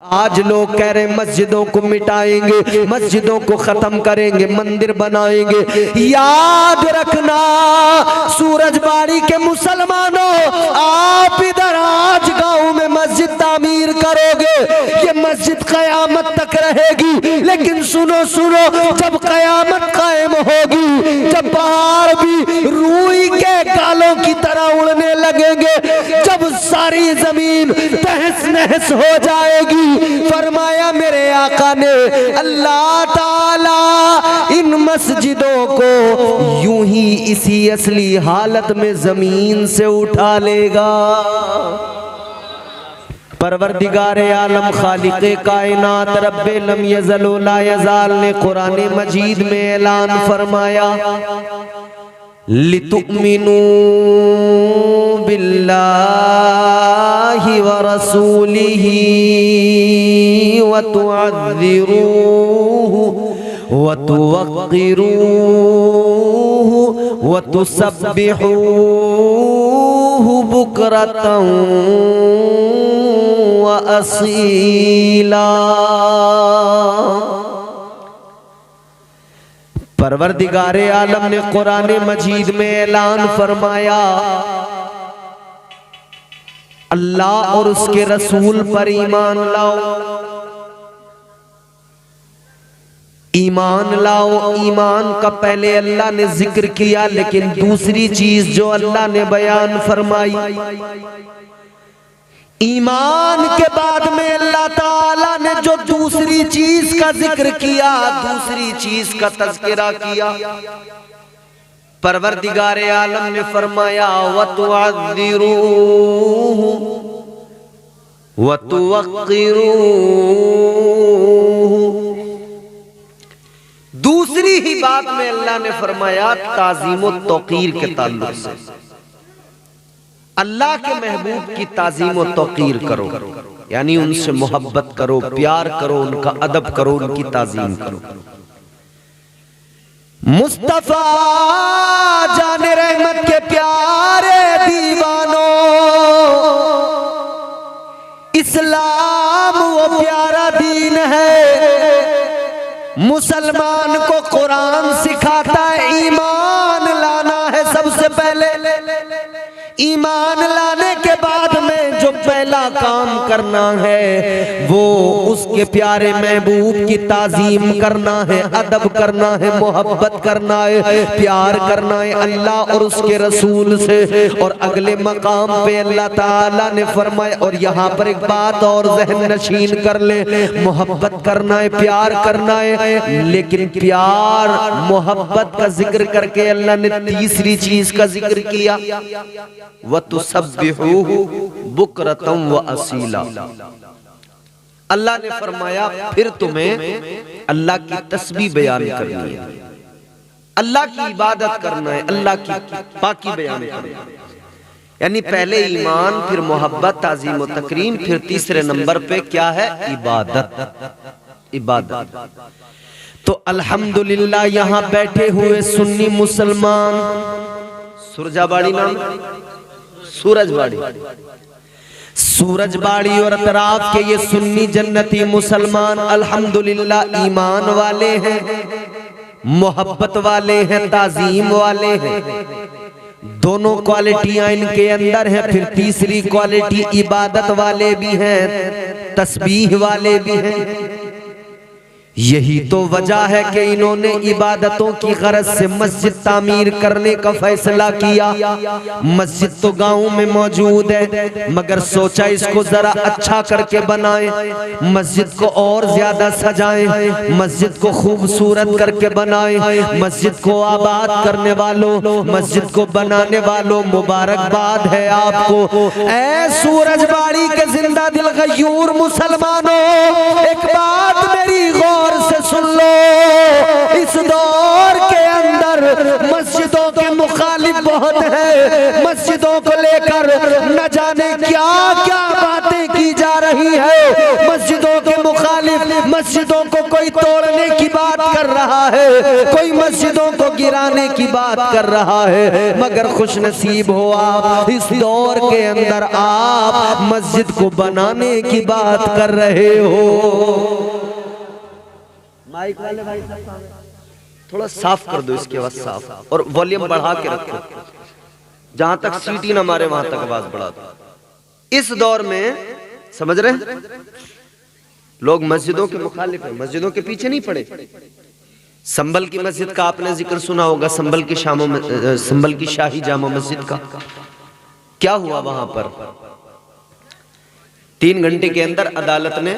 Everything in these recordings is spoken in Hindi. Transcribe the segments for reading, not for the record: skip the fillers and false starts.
आज लोग कह रहे मस्जिदों को मिटाएंगे, मस्जिदों को खत्म करेंगे, मंदिर बनाएंगे। याद रखना सूरजबाड़ी के मुसलमानों, आप इधर आज गांव में मस्जिद तामीर करोगे, ये मस्जिद कयामत तक रहेगी। लेकिन सुनो सुनो, जब कयामत कायम होगी, जब पहाड़ भी रूई के गालों की तरह उड़ने लगेंगे, जब सारी जमीन तहस नहस हो जाएगी, फरमाया मेरे आका ने, अल्लाह ताला इन मस्जिदों को यूं ही इसी असली हालत में जमीन से उठा लेगा। परवरदिगारे आलम खालिक़े कायनात रब्बे लम यज़ल व ला यज़ाल ने कुरान मजीद में ऐलान फरमाया, लितुमिनू बिल्लाहि व रसूलिही व तुअज़्ज़िरूहु व तुवक़्क़िरूहु व तुसब्बिहूहु बुकरतन व असीला। परवरदिगारे आलम ने कुरान मजीद में ऐलान फरमाया, अल्लाह और उसके रसूल पर ईमान लाओ, ईमान लाओ। ईमान का पहले अल्लाह ने जिक्र किया, लेकिन दूसरी चीज जो अल्लाह ने बयान फरमाई, ईमान के बाद में अल्लाह ताला ने जो दूसरी चीज का जिक्र किया, दूसरी चीज का तज़किरा किया, परवरदिगारे आलम ने फरमाया व तुअज़्ज़िरूहु व तुवक़्क़िरूहु। दूसरी ही बात में अल्लाह ने फरमाया ताज़ीम व तौक़ीर के ताल्लुक से, अल्लाह के महबूब की ताज़ीम व तौक़ीर करो, यानी उनसे मोहब्बत करो, प्यार करो, उनका अदब करो, उनकी ताज़ीम करो। मुस्तफा जाने रहमत के प्यारे दीवानों, इस्लाम वो प्यारा दीन है, मुसलमान को कुरान सिखाता है ईमान लाना है। सबसे पहले ईमान लाने के बाद में जो पहला काम करना है वो उसके प्यारे महबूब की ताज़ीम करना है, अदब करना है, मोहब्बत करना है, प्यार करना है अल्लाह और उसके रसूल से। और अगले मकाम पे अल्लाह ताला ने फरमाया, और यहाँ पर एक बात और ज़हन नशीन कर ले, मोहब्बत करना है, प्यार करना है, लेकिन प्यार मोहब्बत का जिक्र करके अल्लाह ने तीसरी चीज का जिक्र किया, व तुसब्बिहूहु बुकरतन व असीला। अल्लाह ने फरमाया फिर तुम्हें अल्लाह की तस्बीह बयान करनी है, अल्लाह की इबादत करना है, अल्लाह की पाकी बयान करना है। यानी पहले ईमान, फिर मोहब्बत, ताज़ीम व तकरीम, फिर तीसरे नंबर पे क्या है? इबादत। इबादत। तो अल्हम्दुलिल्लाह यहाँ बैठे हुए सुन्नी मुसलमान, सूरजबाड़ी नाम, सूरजबाड़ी, सूरजबाड़ी और अतराफ के ये सुन्नी जन्नती मुसलमान अल्हम्दुलिल्लाह ईमान वाले हैं, मोहब्बत वाले हैं, ताज़ीम वाले हैं। दोनों क्वालिटियां इनके अंदर हैं। फिर तीसरी क्वालिटी इबादत वाले भी हैं, तस्बीह वाले भी हैं। यही तो वजह है कि इन्होंने इबादतों की गरज से मस्जिद तामीर करने का फैसला किया। मस्जिद तो गांव में मौजूद है, मगर सोचा इसको जरा अच्छा करके बनाएं, मस्जिद को और ज्यादा सजाएं, मस्जिद को खूबसूरत करके बनाएं। मस्जिद को आबाद करने वालों, मस्जिद को बनाने वालों, मुबारकबाद है आपको। ऐ सूरजबाड़ी के जिंदा दिल गयूर मुसलमानों, एक बात मेरी गौर से सुन लो, इस दौर के अंदर मस्जिदों के मुखालिफ बहुत है। मस्जिदों को लेकर न जाने क्या क्या बातें की जा रही है, मस्जिदों के मुखालिफ मस्जिदों को कोई तोड़ने की बात कर रहा है, कोई मस्जिदों को गिराने की बात कर रहा है, मगर खुश नसीब हो आप, इस दौर के अंदर आप मस्जिद को बनाने की बात कर रहे हो। माइक वाले भाई थोड़ा साफ कर दो, इसकी आवाज साफ, और वॉल्यूम बढ़ा के रखो, जहां तक सीटी ना मारे वहां तक आवाज बढ़ा दो। इस दौर में समझ रहे हैं, लोग मस्जिदों के मुखालिफ हैं, मस्जिदों के पीछे नहीं पड़े। संभल की मस्जिद का आपने जिक्र सुना होगा, संभल की शाही जामा मस्जिद का क्या हुआ वहां पर? 3 घंटे के अंदर अदालत ने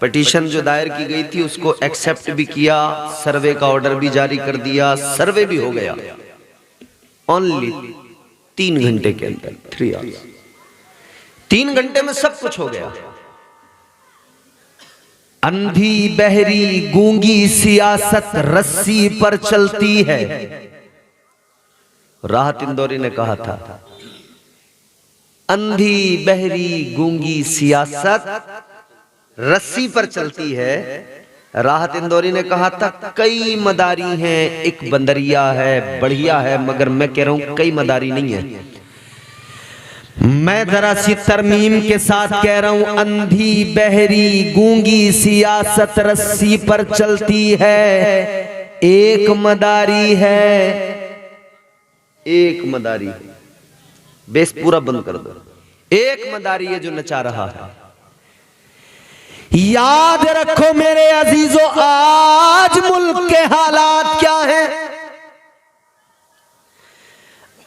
पिटीशन जो दायर की गई थी उसको एक्सेप्ट भी किया, सर्वे का ऑर्डर भी जारी कर दिया, सर्वे भी हो गया। ओनली 3 घंटे के अंदर, 3 आवर्स, 3 घंटे में सब कुछ हो गया। अंधी बहरी गूंगी सियासत रस्सी पर चलती है, राहत इंदौरी ने कहा था। अंधी बहरी गूंगी सियासत रस्सी पर चलती है, राहत इंदौरी ने कहा था। कई मदारी हैं, एक बंदरिया है, बढ़िया है, मगर मैं कह रहा हूं कई मदारी नहीं है। मैं जरा सी तरमीम के साथ कह रहा हूं, अंधी बहरी गूंगी सियासत रस्सी पर चलती है, एक मदारी है, एक मदारी। बेस पूरा बंद कर दो। एक मदारी है जो नचा रहा है। याद रखो मेरे अजीजों, आज मुल्क के हालात क्या हैं।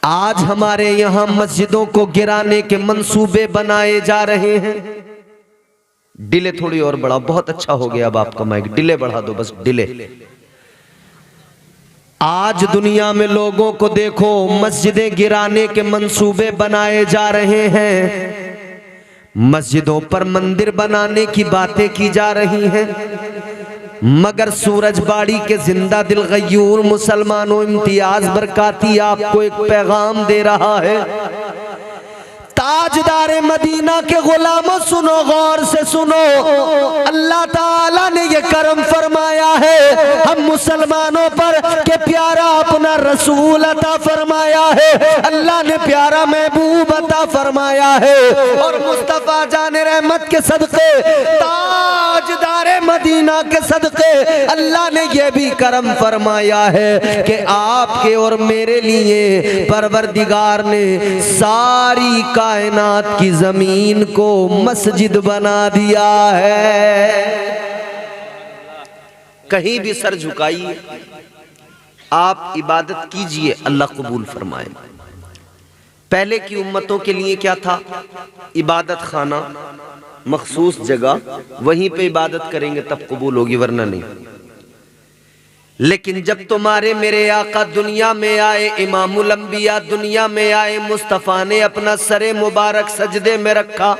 आज हमारे यहां मस्जिदों को गिराने के मंसूबे बनाए जा रहे हैं। डिले थोड़ी और बढ़ा, बहुत अच्छा हो गया अब आपका माइक, डिले बढ़ा दो बस, डिले। आज दुनिया में लोगों को देखो, मस्जिदें गिराने के मंसूबे बनाए जा रहे हैं, मस्जिदों पर मंदिर बनाने की बातें की जा रही हैं, मगर सूरजबाड़ी के जिंदा दिल गयूर मुसलमानों, इम्तियाज बरकाती आपको एक पैगाम दे रहा है। ताजदार मदीना के गुलामों सुनो, गौर से सुनो, अल्लाह ताला ने ये करम फरमाया है हम मुसलमानों पर के प्यारा अपना रसूल अता फरमाया है, अल्लाह ने प्यारा महबूब अता फरमाया है, और मुस्तफा जाने रहमत के सदके, ताजदार मदीना के सदके अल्लाह ने ये भी करम फरमाया है कि आपके और मेरे लिए परवरदिगार ने सारी कायनात की जमीन को मस्जिद बना दिया है। कहीं भी सर झुकाइए, आप इबादत कीजिए, अल्लाह कबूल फरमाए। पहले की उम्मतों के लिए क्या था? इबादत खाना, मखसूस जगह, वहीं पे इबादत करेंगे तब कबूल होगी, वरना नहीं। लेकिन जब तुम्हारे मेरे आका दुनिया में आए, इमामुल अंबिया दुनिया में आए, मुस्तफा ने अपना सरे मुबारक सजदे में रखा,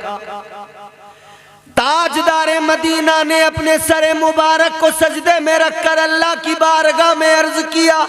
ताजदार मदीना ने अपने सरे मुबारक को सजदे में रखकर अल्लाह की बारगाह में अर्ज किया,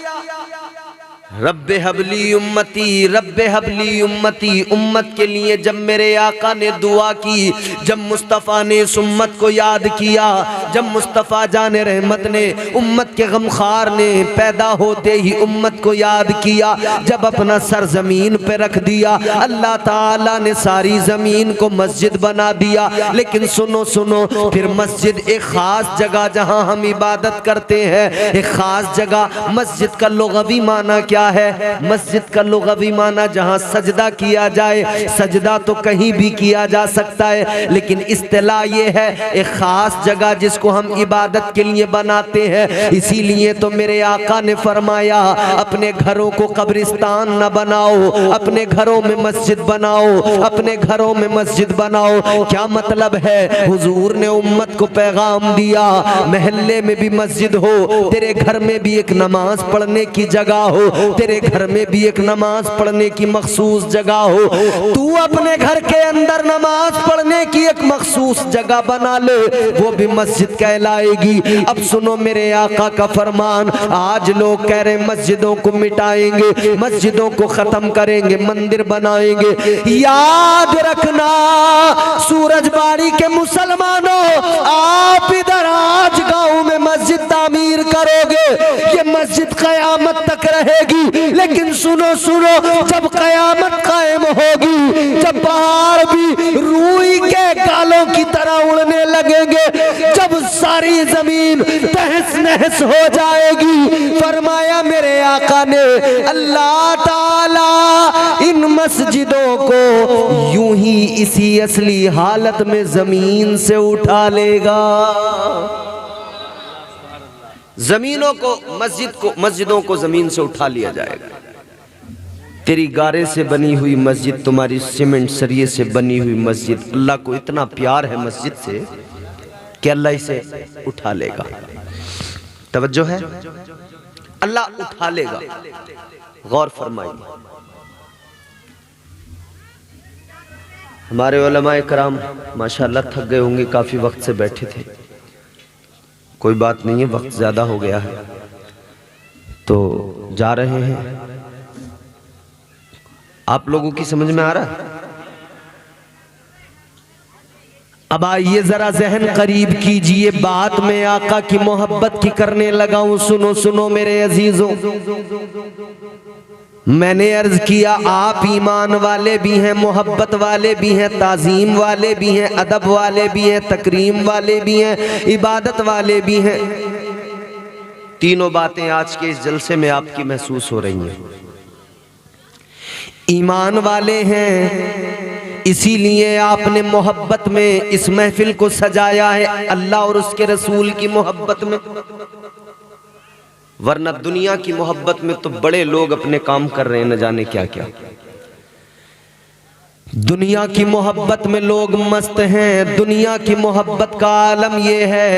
रब्बे हबली उम्मती, रब्बे हबली उम्मती। उम्मत के लिए जब मेरे आका ने दुआ की, जब मुस्तफ़ा ने इस उम्मत को याद किया, जब मुस्तफ़ा जाने रहमत ने उम्मत के गमखार ने पैदा होते ही उम्मत को याद किया, जब अपना सर जमीन पे रख दिया, अल्लाह ताला ने सारी जमीन को मस्जिद बना दिया। लेकिन सुनो सुनो, फिर मस्जिद एक खास जगह जहां हम इबादत करते हैं, एक खास जगह। मस्जिद का लुग़वी माना क्या है? मस्जिद का लुग़वी माना जहां सजदा किया जाए। सजदा तो कहीं भी किया जा सकता है, लेकिन इस्तिलाह ये है एक खास जगह जिसको हम इबादत के लिए बनाते हैं। इसीलिए तो मेरे आका ने फरमाया, अपने घरों को कब्रिस्तान न बनाओ, अपने घरों में मस्जिद बनाओ, अपने घरों में मस्जिद बनाओ। क्या मतलब है? हुजूर ने उम्मत को पैगाम दिया, महल्ले में भी मस्जिद हो, तेरे घर में भी एक नमाज पढ़ने की जगह हो, तेरे घर में भी एक नमाज पढ़ने की मखसूस जगह हो। तू अपने घर के अंदर नमाज पढ़ने की एक मखसूस जगह बना ले, वो भी मस्जिद कहलाएगी। अब सुनो मेरे आका का फरमान, आज लोग कह रहे मस्जिदों को मिटाएंगे, मस्जिदों को खत्म करेंगे, मंदिर बनाएंगे। याद रखना सूरजबाड़ी के मुसलमानों, आप इधर एक रहेगी। लेकिन सुनो सुनो, जब कयामत कायम होगी, जब पहाड़ भी रूई के गालों की तरह उड़ने लगेंगे, जब सारी जमीन तहस नहस हो जाएगी, फरमाया मेरे आका ने, अल्लाह ताला इन मस्जिदों को यूं ही इसी असली हालत में जमीन से उठा लेगा। जमीनों को, मस्जिदों को जमीन से उठा लिया जाएगा। तेरी गारे से बनी हुई मस्जिद, तुम्हारी सीमेंट सरिये से बनी हुई मस्जिद, अल्लाह को इतना प्यार है मस्जिद से कि अल्लाह इसे उठा लेगा। तवज्जो है, अल्लाह उठा लेगा। गौर फरमाइए। हमारे उलमाए कराम माशाअल्लाह थक गए होंगे, काफी वक्त से बैठे थे। कोई बात नहीं है, वक्त ज्यादा हो गया है तो जा रहे हैं। आप लोगों की समझ में आ रहा है? अब आइए जरा जहन करीब कीजिए, बात में आका की मोहब्बत की करने लगा हूं। सुनो सुनो मेरे अजीजों, मैंने अर्ज किया आप ईमान वाले भी हैं, मोहब्बत वाले भी हैं, ताजीम वाले भी हैं, अदब वाले भी हैं, तकरीम वाले भी हैं, इबादत वाले भी हैं। तीनों बातें आज के इस जलसे में आपकी महसूस हो रही हैं। ईमान वाले हैं, इसीलिए आपने मोहब्बत में इस महफिल को सजाया है, अल्लाह और उसके रसूल की मोहब्बत में। वरना दुनिया की मोहब्बत में तो बड़े लोग अपने काम कर रहे हैं, न जाने क्या क्या। दुनिया की मोहब्बत में लोग मस्त हैं। दुनिया की मोहब्बत का आलम ये है,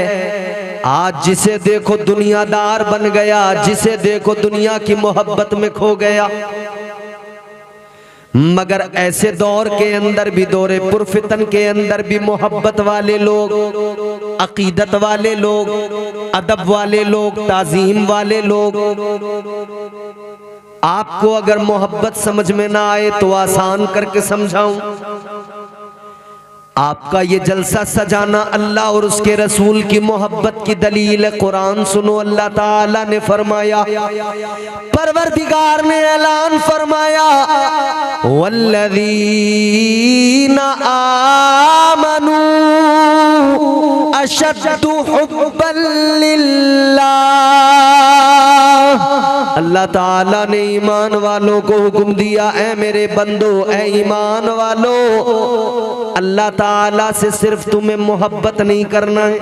आज जिसे देखो दुनियादार बन गया, जिसे देखो दुनिया की मोहब्बत में खो गया। मगर ऐसे दौर के अंदर भी, दौरे पुरफितन के अंदर भी मोहब्बत वाले लोग, अकीदत वाले लोग, अदब वाले लोग, ताजीम वाले लोग। आपको अगर मोहब्बत समझ में ना आए तो आसान करके समझाऊं। आपका ये जलसा सजाना अल्लाह और उसके रसूल की मोहब्बत की दलील है। कुरान सुनो, अल्लाह ताला ने फरमाया, परवरदिगार ने ऐलान फरमाया, वल्लज़ीना आमनू अशद्दु हुब्बन लिल्लाह। अल्लाह ताला ने ईमान वालों को हुक्म दिया, ऐ मेरे बंदो, ऐ ईमान वालों, अल्लाह ताला से सिर्फ तुम्हें मोहब्बत नहीं करना है,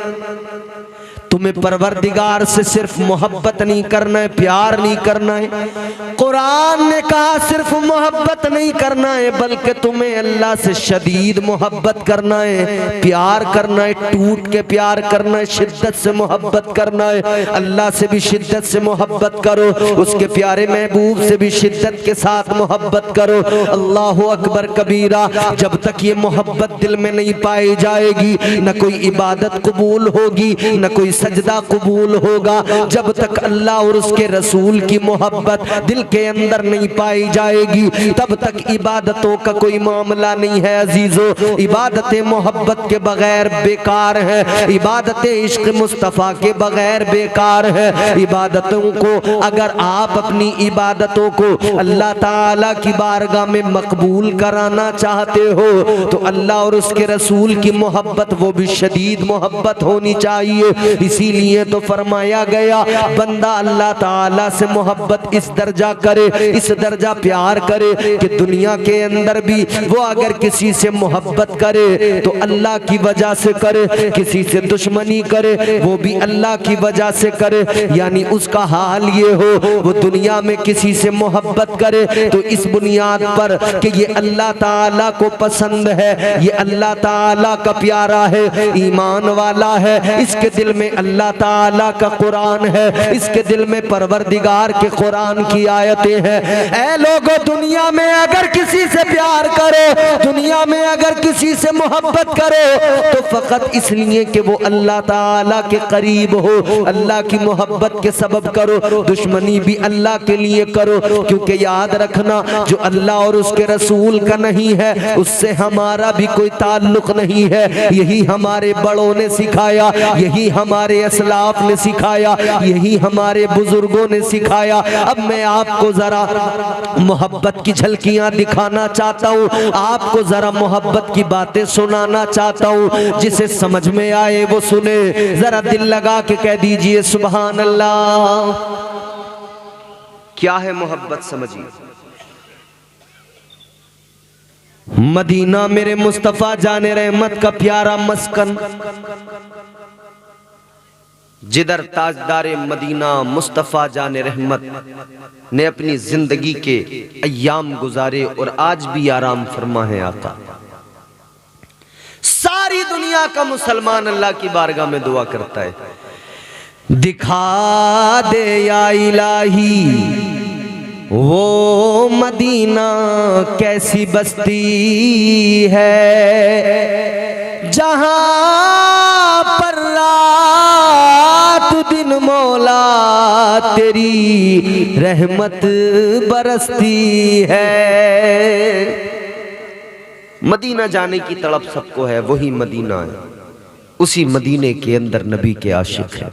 तुम्हें परवरदिगार से सिर्फ मोहब्बत नहीं करना है, प्यार नहीं करना है। कुरान ने कहा सिर्फ मोहब्बत नहीं करना है, बल्कि तुम्हें अल्लाह से शदीद मोहब्बत करना है, प्यार करना है, टूट के प्यार करना है, शिद्दत से मोहब्बत करना है। अल्लाह से भी शिद्दत से मोहब्बत करो, उसके प्यारे महबूब से भी शिद्दत के साथ मोहब्बत करो। अल्लाह अकबर कबीरा। जब तक ये मोहब्बत दिल में नहीं पाई जाएगी, न कोई इबादत कबूल होगी, न कोई सजदा कबूल होगा। जब तक अल्लाह और उसके रसूल की मोहब्बत दिल के अंदर नहीं पाई जाएगी, तब तक इबादतों का कोई मामला नहीं है। अजीजों, इबादतें मोहब्बत के बगैर बेकार है, इबादतें इश्क मुस्तफ़ा के बगैर बेकार है। इबादतों को अगर आप अपनी इबादतों को अल्लाह ताला की बारगाह में मकबूल कराना चाहते हो तो अल्लाह और उसके रसूल की मोहब्बत, वो भी शदीद मोहब्बत होनी चाहिए। इसीलिए तो फरमाया गया, बंदा अल्लाह ताला से मोहब्बत इस दर्जा करे, इस दर्जा प्यार करे कि दुनिया के अंदर भी वो अगर किसी से मोहब्बत करे तो अल्लाह की वजह से करे, किसी से दुश्मनी करे वो भी अल्लाह की वजह से करे। यानी उसका हाल ये हो, वो दुनिया में किसी से मोहब्बत करे तो इस बुनियाद पर कि ये अल्लाह ताला को पसंद है, ये अल्लाह ताला का प्यारा है, ईमान वाला है, इसके दिल में अल्लाह ताला का कुरान है, इसके दिल में परवरदिगार के कुरान की आयतें हैं। ऐ लोगों, दुनिया में अगर किसी से प्यार करो, दुनिया में अगर किसी से मोहब्बत करो तो फकत इसलिए कि वो अल्लाह ताला के करीब हो, अल्लाह की मोहब्बत के सबब करो। दुश्मनी भी अल्लाह के लिए करो, क्योंकि याद रखना, जो अल्लाह और उसके रसूल का नहीं है उससे हमारा भी कोई ताल्लुक नहीं है। यही हमारे बड़ों ने सिखाया, यही हमारे हमारे असलाफ ने सिखाया, यही हमारे बुजुर्गों ने सिखाया। अब मैं आपको जरा मोहब्बत की झलकियां दिखाना चाहता हूँ, आपको जरा मोहब्बत की बातें सुनाना चाहता हूँ, जिसे समझ में आए वो सुने। जरा दिल लगा के कह दीजिए सुभान अल्लाह। क्या है मोहब्बत, समझिए। मदीना मेरे मुस्तफा जाने रहमत का प्यारा मस्कन, जिधर ताजदारे मदीना मुस्तफा जाने रहमत ने अपनी जिंदगी के अय्याम गुजारे और आज भी आराम फरमा है आका। सारी दुनिया का मुसलमान अल्लाह की बारगाह में दुआ करता है, दिखा दे या इलाही वो मदीना कैसी बस्ती है, जहां पर रात दिन मौला तेरी रहमत बरसती है। मदीना जाने की तड़प सबको है, वही मदीना है, उसी मदीने के अंदर नबी के आशिक है।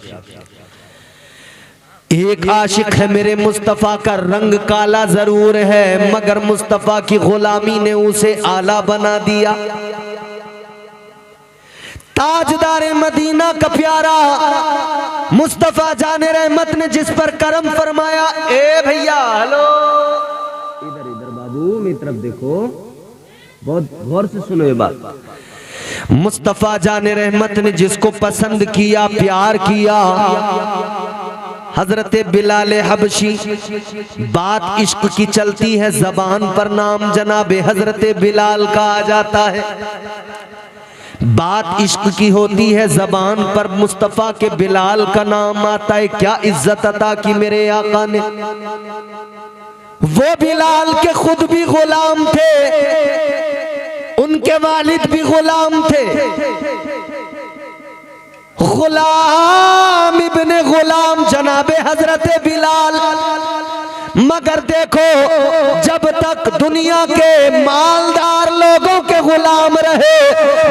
एक आशिक है मेरे मुस्तफा का, रंग काला जरूर है मगर मुस्तफा की गुलामी ने उसे आला बना दिया। ताजदारे मदीना का प्यारा मुस्तफा जाने रहमत ने जिस पर करम फरमाया। ए भैया हेलो, इधर इधर बाबू मेरी तरफ देखो, बहुत गौर से सुनो ये बात। मुस्तफा जाने रहमत ने जिसको पसंद किया, प्यार किया, हजरत बिलाल हबशी, बात इश्क की चलती है जबान पर नाम जनाबे हजरत बिलाल का आ जाता है। बात इश्क की होती है जबान पर मुस्तफा के बिलाल का नाम आता है। क्या इज्जत अता की मेरे आका ने। वो बिलाल के खुद भी गुलाम थे, उनके वालिद भी गुलाम थे। गुलाम इब्ने गुलाम जनाबे हजरत बिलाल। मगर देखो, जब तक दुनिया के मालदार लोगों के गुलाम रहे,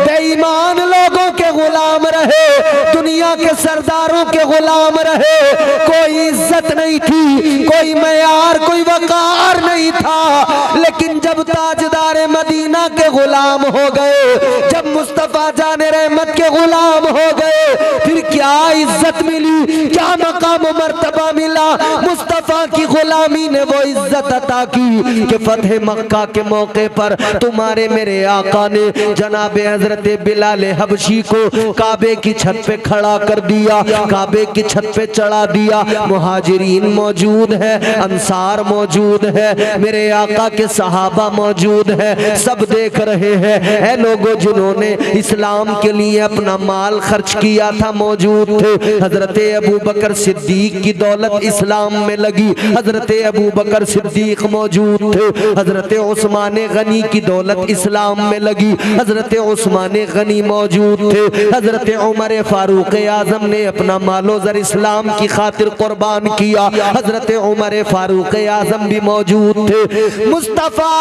बेईमान लोगों के गुलाम रहे, दुनिया के सरदारों के गुलाम रहे, कोई इज्जत नहीं थी, कोई मयार, कोई वकार नहीं था। लेकिन जब ताजदार मदीना के गुलाम हो गए, जब मुस्तफा जाने रहमत के गुलाम हो गए, फिर क्या इज्जत मिली, क्या मकाम मर्तबा मिला। मुस्तफा की गुलामी ने वो इज्जत अता की कि फतह मक्का के मौके पर तुम्हारे मेरे आका ने जनाबे हजरत बिलाल हबशी को काबे की छत पे खड़ा कर दिया, काबे की छत पे चढ़ा दिया। मुहाजिरीन मौजूद है, अंसार मौजूद है, मेरे आका के सहाबा मौजूद है, सब देख रहे हैं। ऐ लोगों जिन्होंने इस्लाम के लिए अपना माल खर्च किया था मौजूद थे। हजरत अबू बकर सिद्दीक की दौलत इस्लाम में लगी, हजरत अबू बकर सिद्दीक मौजूद थे। हजरत उस्मान गनी की दौलत इस्लाम में लगी, हजरत उस्मान गनी मौजूद थे। हजरत उमर फारूक आजम ने अपना मालो ज़र इस्लाम की खातिर कुर्बान किया, हजरत उमर फारूक आजम भी मौजूद थे। मुस्तफा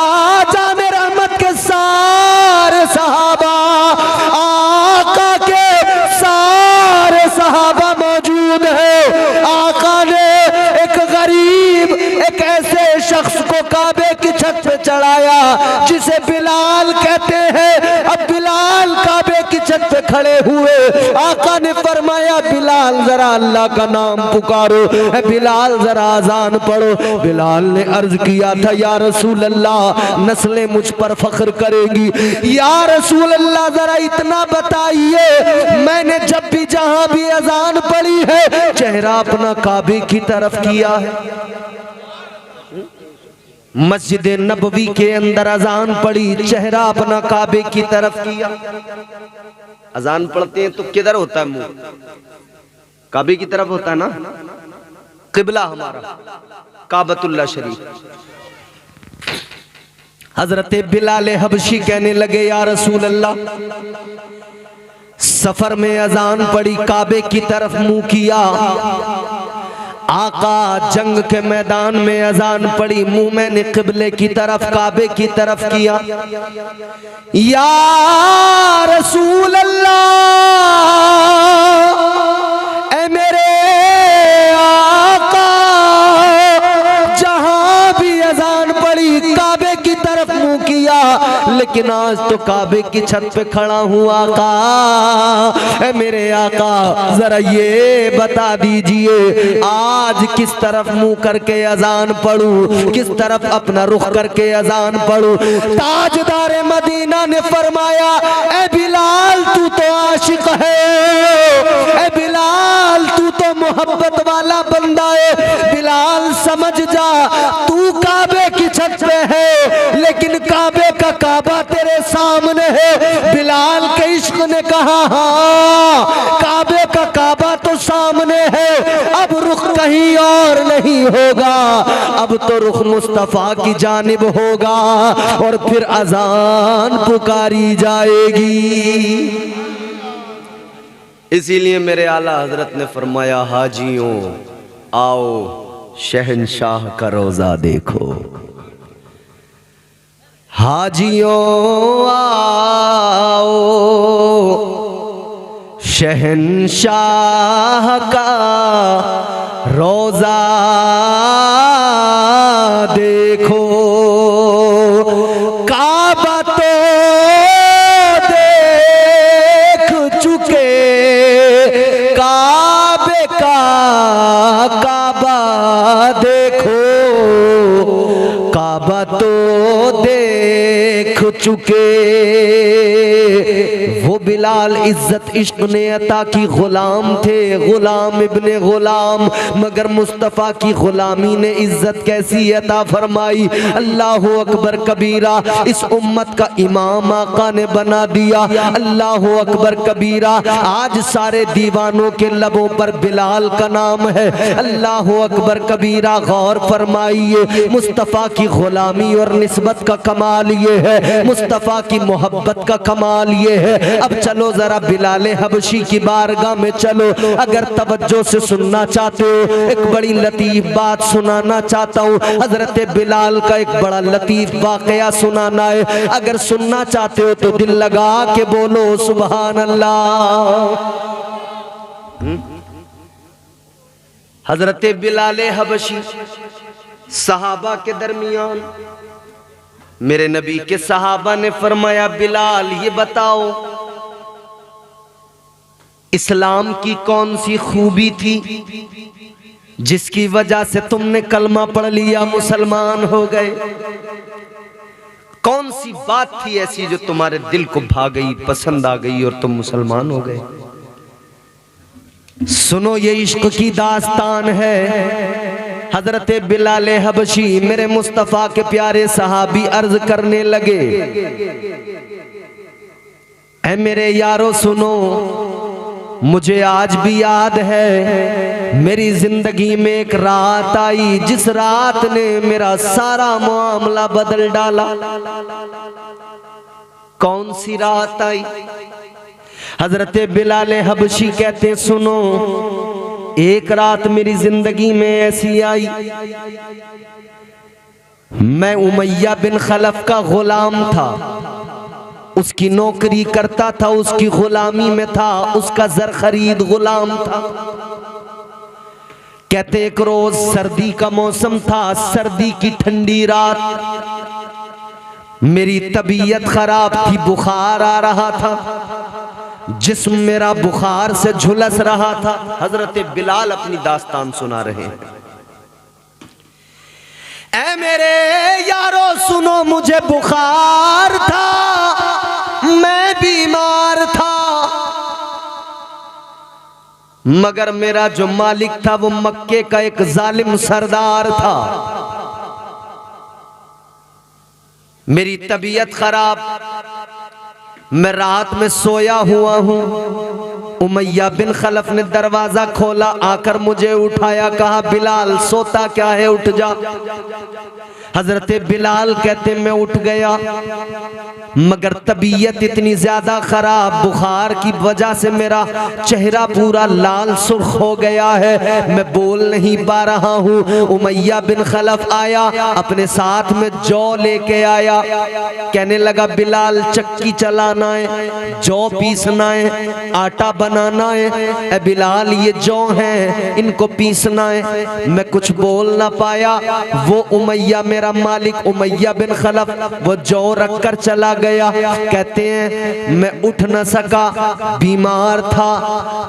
जाने रहमत के सारे सहाबा, आका के सारे सहाबा मौजूद है। आका ने एक गरीब, एक ऐसे शख्स को काबे की छत पे चढ़ाया जिसे बिलाल कहते हैं। अब बिलाल काबे की छत पे खड़े हुए, आका ने फरमाया बिलाल जरा अल्लाह का नाम पुकारो, बिलाल जरा अजान पढ़ो। बिलाल ने अर्ज किया था या रसूल अल्लाह, नस्लें मुझ पर फख्र करेगी। या रसूल अल्लाह जरा इतना बताइए, मैंने जब भी जहां भी अजान पढ़ी है चेहरा अपना काबे की तरफ किया है। मस्जिद नबवी के अंदर अजान पड़ी, चेहरा अपना काबे की तरफ किया। अजान पढ़ते हैं तो किधर होता है मुंह? काबे की तरफ होता है ना, किबला हमारा काबतुल्लाह शरीफ। हजरत बिलाल हबशी कहने लगे या रसूल अल्लाह, सफर में अजान पड़ी, काबे की तरफ मुंह किया। आका जंग के मैदान में अजान पड़ी, मुंह मैंने किबले की तरफ, काबे की तरफ किया। या रसूल अल्लाह, लेकिन आज तो काबे की छत पे खड़ा हूँ आका। ऐ मेरे आका जरा ये बता दीजिए आज किस तरफ मुंह करके अजान पढ़ूं, किस तरफ अपना रुख करके अजान पढ़ूं। ताजदार मदीना ने फरमाया ऐ बिलाल तू तो आशिक है, ऐ बिलाल तू तो मोहब्बत वाला बंदा है। बिलाल समझ जा तू काबे की छत पे है लेकिन काबे का काबा तेरे सामने है। बिलाल के इश्क ने कहा हाँ काबे का काबा तो सामने है, अब रुख कहीं और नहीं होगा, अब तो रुख मुस्तफा की जानिब होगा और फिर अजान पुकारी जाएगी। इसीलिए मेरे आला हजरत ने फरमाया हाजियों आओ शहंशाह का रोजा देखो, हाजियों आओ शहंशाह का रोजा देखो। काबा तो देख चुके, काबे का काबा देखो, काबा तो देख चुके। वो बिलाल इज्जत इश्क ने अता की गुलाम थे, गुलाम इब्ने गुलाम, मगर मुस्तफ़ा की गुलामी ने इज्जत कैसी अता फरमाई। अल्लाह अकबर कबीरा, इस उम्मत का इमाम आका ने बना दिया। अल्लाह अकबर कबीरा, आज सारे दीवानों के लबों पर बिलाल का नाम है। अल्लाह अकबर कबीरा, गौर फरमाइए मुस्तफ़ा की गुलामी और निस्बत का कमाल ये है, मुस्तफ़ा की मोहब्बत का कमाल ये है। अब चलो जरा बिलाले हबशी की बारगाह में चलो, अगर तवज्जो से सुनना चाहते हो एक बड़ी लतीफ बात सुनाना चाहता हूँ। हजरत बिलाल का एक बड़ा लतीफ वाकया सुनाना है, अगर सुनना चाहते हो तो दिल लगा के बोलो सुभान अल्लाह। हजरत बिलाले हबशी सहाबा के दरमियान, मेरे नबी के सहाबा ने फरमाया बिलाल ये बताओ इस्लाम की कौन सी खूबी थी जिसकी वजह से तुमने कलमा पढ़ लिया, मुसलमान हो गए? कौन सी बात थी ऐसी जो तुम्हारे दिल को भा गई, पसंद आ गई और तुम मुसलमान हो गए? सुनो ये इश्क की दास्तान है। हजरत बिलाले हबशी मेरे मुस्तफ़ा के प्यारे सहाबी अर्ज करने लगे, ऐ मेरे यारो सुनो, मुझे आज भी याद है मेरी जिंदगी में एक रात आई जिस रात ने मेरा सारा मामला बदल डाला। कौन सी रात आई? हजरत बिलाले हबशी कहते सुनो, एक रात मेरी जिंदगी में ऐसी आई, मैं उमैया बिन खलफ का गुलाम था, उसकी नौकरी करता था, उसकी गुलामी में था, उसका जर खरीद गुलाम था। कहते एक रोज सर्दी का मौसम था, सर्दी की ठंडी रात, मेरी तबीयत खराब थी, बुखार आ रहा था, जिस्म मेरा बुखार से झुलस रहा था। हजरत बिलाल अपनी दास्तान सुना रहे हैं, ऐ मेरे यारो सुनो, मुझे बुखार था, मैं बीमार था, मगर मेरा जो मालिक था वो मक्के का एक जालिम सरदार था। मेरी तबीयत खराब, मैं रात में सोया हुआ हूं, उमैया बिन खलफ ने दरवाजा खोला, आकर मुझे उठाया, कहा बिलाल सोता क्या है, उठ जा। हजरत बिलाल कहते मैं उठ गया, मगर तबीयत इतनी ज्यादा खराब, बुखार की वजह से मेरा चेहरा पूरा लाल सुर्ख हो गया है, मैं बोल नहीं पा रहा हूँ। उमैया बिन खलफ आया, अपने साथ में जौ लेके आया, कहने लगा बिलाल चक्की चलाना है, जौ पीसना है, आटा बनाना है, ए बिलाल ये जौ हैं इनको पीसना है। मैं कुछ बोल ना पाया। वो उमैया मेरा मालिक उमैया बिन खलफ वो जौ रख कर चला गया। कहते हैं मैं उठ न सका, बीमार था,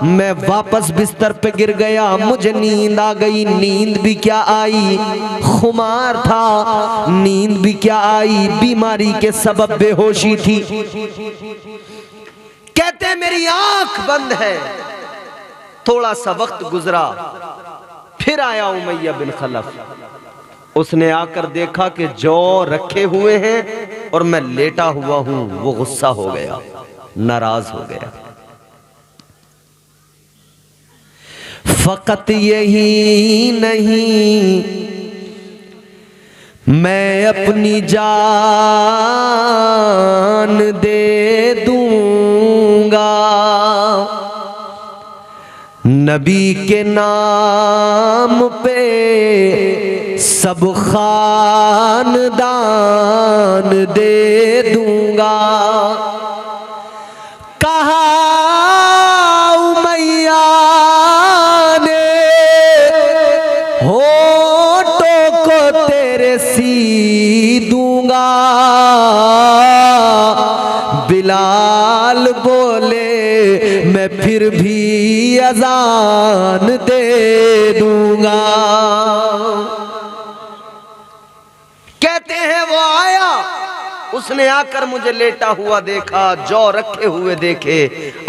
मैं वापस बिस्तर पे गिर गया, मुझे नींद आ गई। नींद भी क्या आई, खुमार था, नींद भी क्या आई, बीमारी के सबब बेहोशी थी। कहते मेरी आंख बंद है। थोड़ा सा वक्त गुजरा, फिर आया उमैया बिन खलफ। उसने आकर देखा कि जौ रखे हुए हैं और मैं लेटा हुआ हूं। वो गुस्सा हो गया, नाराज हो गया। फकत यही नहीं, मैं अपनी जान दे दूंगा, नबी के नाम पे सब खानदान दे दूंगा। कहा उमैया ने होठों को तेरे सी दूंगा। बिलाल बोले मैं फिर भी अजान दे दूंगा। कहते हैं वो आया, उसने आकर मुझे लेटा हुआ देखा, जौ रखे हुए देखे,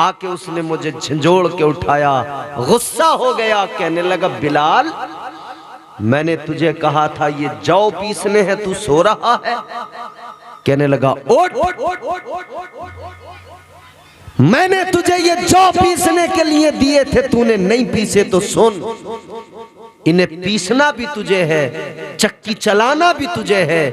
आके उसने मुझे झंझोड़ के उठाया, गुस्सा हो गया। कहने लगा बिलाल मैंने तुझे कहा था ये जौ पीसने हैं, तू सो रहा है। कहने लगा उठ, मैंने तुझे ये जौ पीसने के लिए दिए थे, तूने नहीं पीसे तो सुन, इन्हें पीसना भी तुझे है, चक्की चलाना भी तुझे है,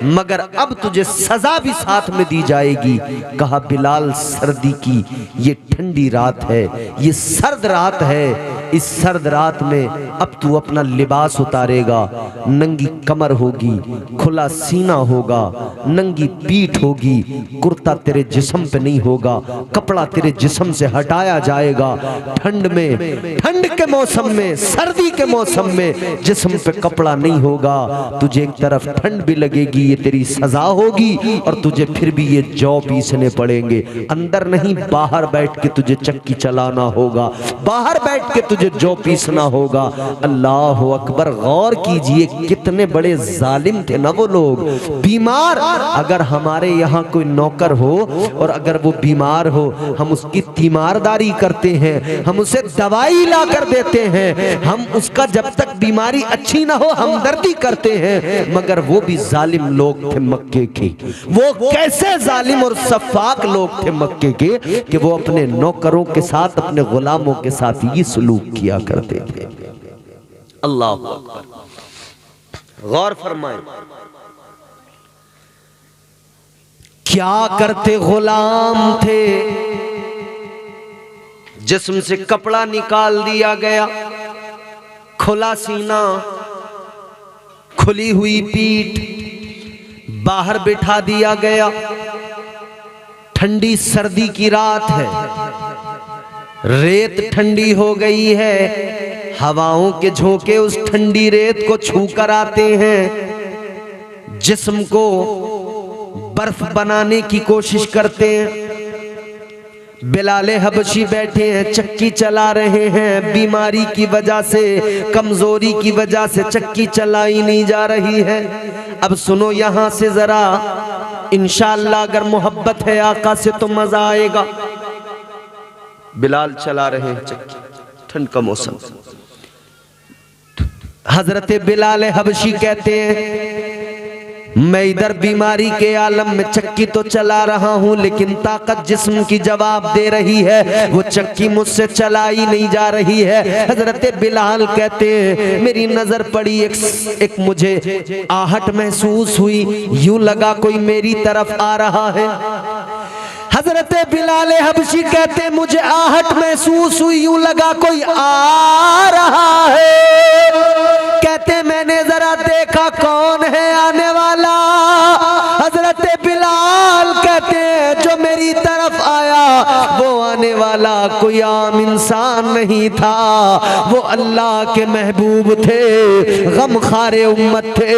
मगर अब तुझे सजा भी साथ में दी जाएगी। कहा बिलाल सर्दी की ये ठंडी रात है, ये सर्द रात है, इस सर्द रात में अब तू अपना लिबास उतारेगा, नंगी कमर होगी, खुला सीना होगा, नंगी पीठ होगी, कुर्ता तेरे जिस्म पे नहीं होगा, कपड़ा तेरे जिस्म से हटाया जाएगा। ठंड में, ठंड के मौसम में, सर्दी के मौसम में जिस्म पे कपड़ा नहीं होगा, तुझे एक तरफ ठंड भी लगेगी, ये तेरी सजा होगी, और तुझे फिर भी ये जौ पीसने पड़ेंगे। अंदर नहीं बाहर बैठ के तुझे चक्की चलाना होगा, बाहर बैठ के तुझे जौ पीसना होगा। अल्लाह अकबर। गौर कीजिए कितने बड़े जालिम थे ना वो लोग। बीमार, अगर हमारे यहाँ कोई नौकर हो और अगर वो बीमार हो, हम उसकी तीमारदारी करते हैं, हम उसे दवाई ला कर देते हैं, हम उसका जब तक बीमारी अच्छी ना हो हमदर्दी करते हैं। मगर वो भी जालिम लोग थे मक्के के। वो कैसे जालिम और सफाक लोग थे मक्के के कि वो अपने नौकरों के साथ, अपने गुलामों के साथ ये सलूक किया करते थे। अल्लाह अकबर। गौर फरमाएं क्या करते गुलाम थे। जिस्म से कपड़ा निकाल दिया गया, खुला सीना, खुली हुई पीठ, बाहर बिठा दिया गया। ठंडी सर्दी की रात है, रेत ठंडी हो गई है, हवाओं के झोंके उस ठंडी रेत को छू कर आते हैं, जिस्म को बर्फ बनाने की कोशिश करते हैं। बिलाले हबशी बैठे हैं, चक्की चला रहे हैं, बीमारी की वजह से, कमजोरी की वजह से चक्की चलाई नहीं जा रही है। अब सुनो यहां से जरा, इंशाअल्लाह अगर मोहब्बत है आका से तो मजा आएगा। बिलाल चला रहे हैं चक्की, ठंड का मौसम। हजरत बिलाल हबशी कहते हैं मैं इधर बीमारी के आलम में चक्की तो चला रहा हूं, लेकिन ताकत जिस्म की जवाब दे रही है, वो चक्की मुझसे चलाई नहीं जा रही है। हजरत बिलाल कहते हैं मेरी नजर पड़ी, एक मुझे आहट महसूस हुई, यूं लगा कोई मेरी तरफ आ रहा है। हजरत बिलाल हबशी कहते मुझे आहट महसूस हुई, यूं लगा कोई आ रहा है। कहते मैंने जरा देखा कौन है आने वाला। हजरत बिलाल कहते हैं जो मेरी तरफ आया वो आने वाला कोई आम इंसान नहीं था, वो अल्लाह के महबूब थे, गम खारे उम्मत थे।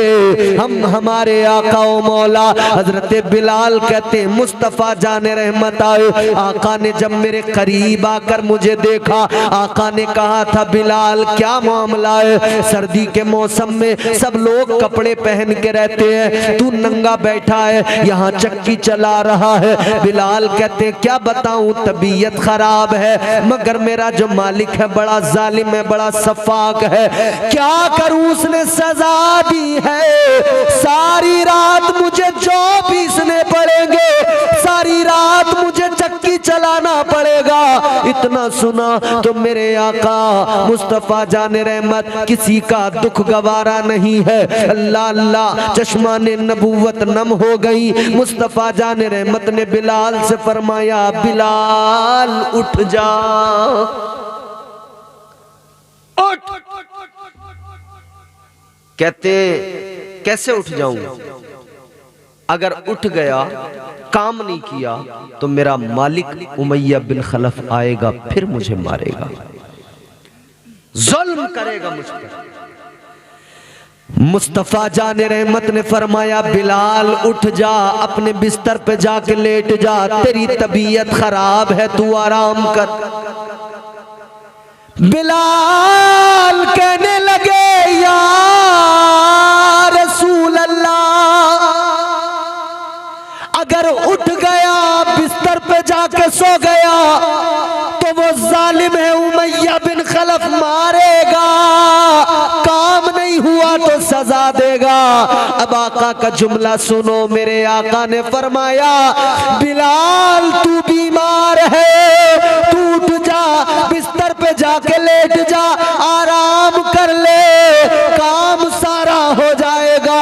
हमारे आका ओ मौला हजरत बिलाल कहते मुस्तफ़ा जाने रहमत आए। आका ने जब मेरे करीब आकर मुझे देखा, आका ने कहा था बिलाल क्या मामला है? सर्दी के मौसम में सब लोग कपड़े पहन के रहते हैं, तू नंगा बैठा है, यहाँ चक्की चला रहा है। बिलाल कहते क्या बताऊं, तबीयत खराब है, मगर मेरा जो मालिक है बड़ा जालिम है, बड़ा सफाक है, क्या करूं उसने सजा दी है। सारी रात मुझे जौ पीसने पड़ेंगे, सारी रात मुझे चक्की चलाना पड़ेगा। इतना सुना तो मेरे आका मुस्तफ़ा जाने रहमत किसी का दुख गवारा नहीं है। अल्लाह अल्लाह चश्मा ने नबूवत नम हो गई। मुस्तफ़ा जाने रहमत ने बिलाल से फरमाया बिलाल उठ जा, उठ। कहते कैसे उठ जाऊं? अगर उठ गया काम नहीं किया तो मेरा मालिक उमैया बिन खलफ आएगा, फिर मुझे मारेगा, जुल्म करेगा मुझ पर। मुस्तफ़ा जाने रहमत ने फरमाया बिलाल उठ जा, अपने बिस्तर पे जाके लेट जा, तेरी तबीयत खराब है, तू आराम कर। बिलाल कहने लगे या रसूल अल्लाह, अगर उठ गया बिस्तर पे जाके सो गया तो वो जालिम है उमैया बिन खलफ मारेगा, काम नहीं हुआ तो सजा देगा। अब आका का जुमला सुनो, मेरे आका ने फरमाया बिलाल तू बीमार है, तू उठ जा, बिस्तर पे जाके लेट जा, आराम कर ले, काम सारा हो जाएगा।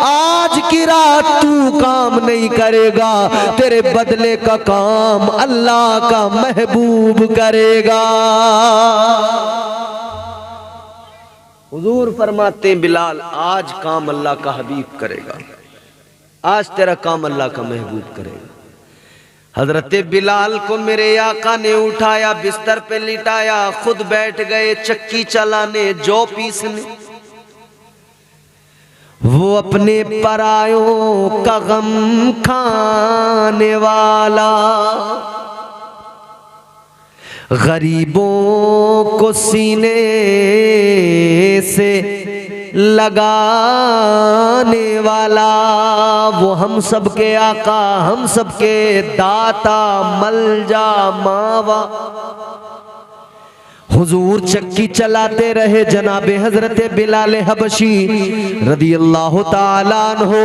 आज की रात तू काम नहीं करेगा, तेरे बदले का काम अल्लाह का महबूब करेगा। हुजूर फरमाते बिलाल आज काम अल्लाह का हबीब करेगा, आज तेरा काम अल्लाह का महबूब करेगा। हजरत बिलाल को मेरे आका ने उठाया, बिस्तर पे लिटाया, खुद बैठ गए चक्की चलाने, जौ पीसने। वो अपने परायों का गम खाने वाला, गरीबों को सीने से लगाने वाला, वो हम सबके आका, हम सबके दाता, मलजा मावा। हुजूर चक्की चलाते रहे, जनाबे हजरत बिलाल हबशी रदी अल्लाह ताला अन्हो,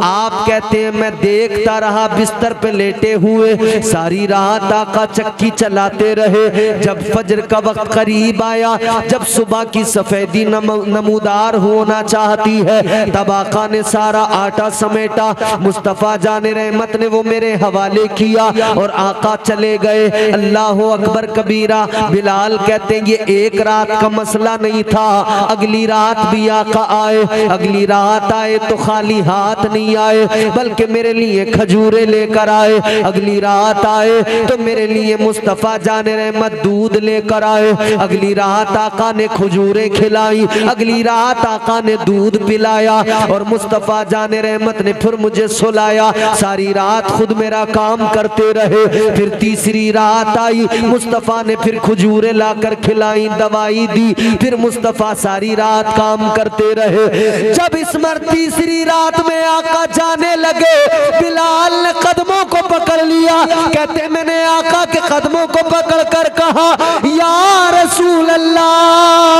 आप कहते हैं मैं देखता रहा बिस्तर पे लेटे हुए, सारी रात आका चक्की चलाते रहे। जब फजर का वक्त करीब आया, जब सुबह की सफेदी नमूदार होना चाहती है, तब आका ने सारा आटा समेटा, मुस्तफ़ा जाने रहमत ने वो मेरे हवाले किया और आका चले गए। अल्लाह अकबर कबीरा। बिलाल कहते ये एक रात का मसला नहीं था, अगली रात भी आका आए, अगली रात आए तो खाली हाथ नहीं आए, बल्कि मेरे लिए खजूरें लेकर आए। अगली रात आए तो मेरे लिए मुस्तफ़ा जाने रहमत दूध लेकर आए। अगली रात आका ने खजूरें खिलाई, अगली रात आका ने दूध पिलाया और मुस्तफ़ा जाने रहमत ने फिर मुझे सुलाया। सारी रात खुद मेरा काम करते रहे। फिर तीसरी रात आई, मुस्तफ़ा ने फिर खजूरें लाकर खिलाई, दवाई दी, फिर मुस्तफ़ा सारी रात काम करते रहे। जब इस मर तीसरी रात में आका जाने लगे, बिलाल ने कदमों को पकड़ लिया। कहते मैंने आका के कदमों को पकड़ कर कहा या रसूल अल्लाह,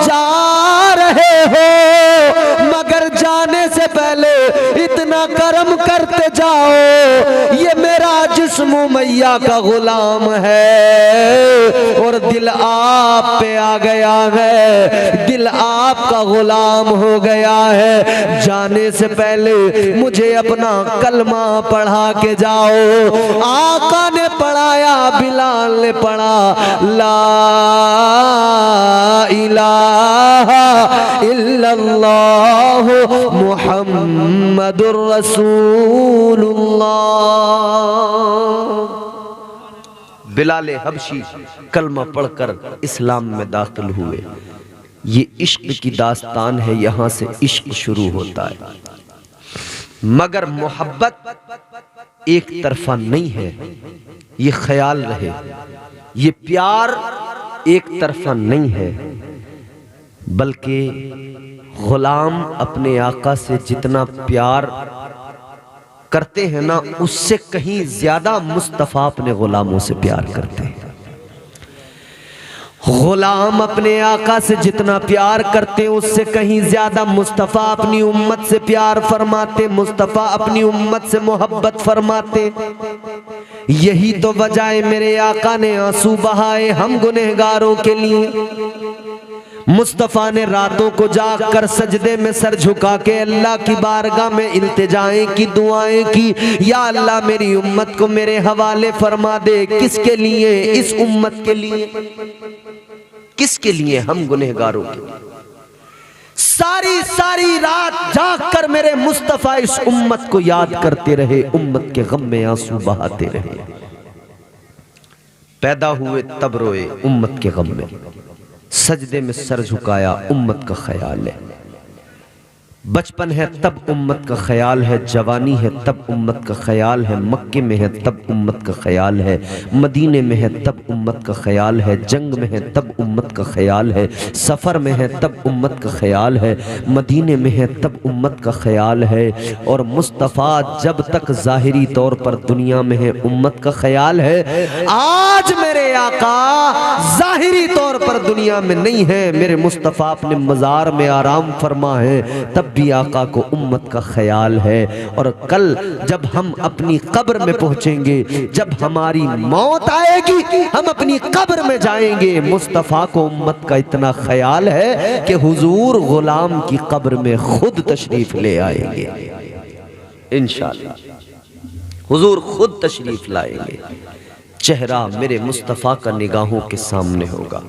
जा रहे हो मगर जाने से पहले इतना करम करते जाओ, ये मेरा जिस्म मैया का गुलाम है और दिल आप पे आ गया है, दिल आपका गुलाम हो गया है। जाने से पहले मुझे अपना कलमा पढ़ा के जाओ। आका ने पढ़ाया, बिलाल ने पढ़ा ला इलाहा इल्लल्लाह मुहम्मदुर रसूलुल्लाह। बिलाल हबशी कलमा पढ़कर इस्लाम में दाखिल हुए। ये इश्क की दास्तान है, यहाँ से इश्क शुरू होता है। मगर मोहब्बत एक तरफा नहीं है, ये ख्याल रहे। ये प्यार एक तरफा नहीं है, बल्कि गुलाम अपने आका से जितना प्यार करते हैं ना, उससे कहीं ज्यादा मुस्तफा अपने गुलामों से प्यार करते हैं। गुलाम अपने आका से जितना प्यार करते हैं, उससे कहीं ज्यादा मुस्तफा अपनी उम्मत से प्यार फरमाते, मुस्तफा अपनी उम्मत से मोहब्बत फरमाते। यही तो वजह है मेरे आका ने आंसू बहाए हम गुनहगारों के लिए। मुस्तफा ने रातों को जाग कर सजदे में सर झुका के अल्लाह की बारगाह में इल्तिजाएं की, दुआएं की, या अल्लाह मेरी उम्मत को मेरे हवाले फरमा दे। किसके लिए? इस उम्मत के लिए। किसके लिए? हम गुनहगारों के लिए। सारी सारी रात जाग कर मेरे मुस्तफा इस उम्मत को याद करते रहे, उम्मत के गम में आंसू बहाते रहे। पैदा हुए तब रोए उम्मत के गम में, सजदे में सर झुकाया उम्मत का ख्याल है। बचपन है तब उम्मत का ख्याल है, जवानी है तब उम्मत का ख्याल है, मक्के में है तब उम्मत का ख्याल है, मदीने में है तब उम्मत का ख्याल है, जंग में है तब उम्मत का ख्याल है, सफ़र में है तब उम्मत का ख्याल है, मदीने में है तब उम्मत का ख्याल है। और मुस्तफ़ा जब तक ज़ाहिरी तौर पर दुनिया में है उम्मत का ख्याल है। आज मेरे आका ज़ाहिरी तौर पर दुनिया में नहीं है, मेरे मुस्तफ़ा अपने मज़ार में आराम फरमा है, तब भी आका को उम्मत का ख्याल है। और कल जब हम अपनी कब्र में पहुंचेंगे, जब हमारी मौत आएगी, हम अपनी कब्र में जाएंगे, मुस्तफ़ा को उम्मत का इतना ख्याल है कि हुजूर गुलाम की कब्र में खुद तशरीफ ले आएंगे। इंशाअल्लाह हुजूर खुद तशरीफ लाएंगे। चेहरा मेरे मुस्तफ़ा का निगाहों के सामने होगा,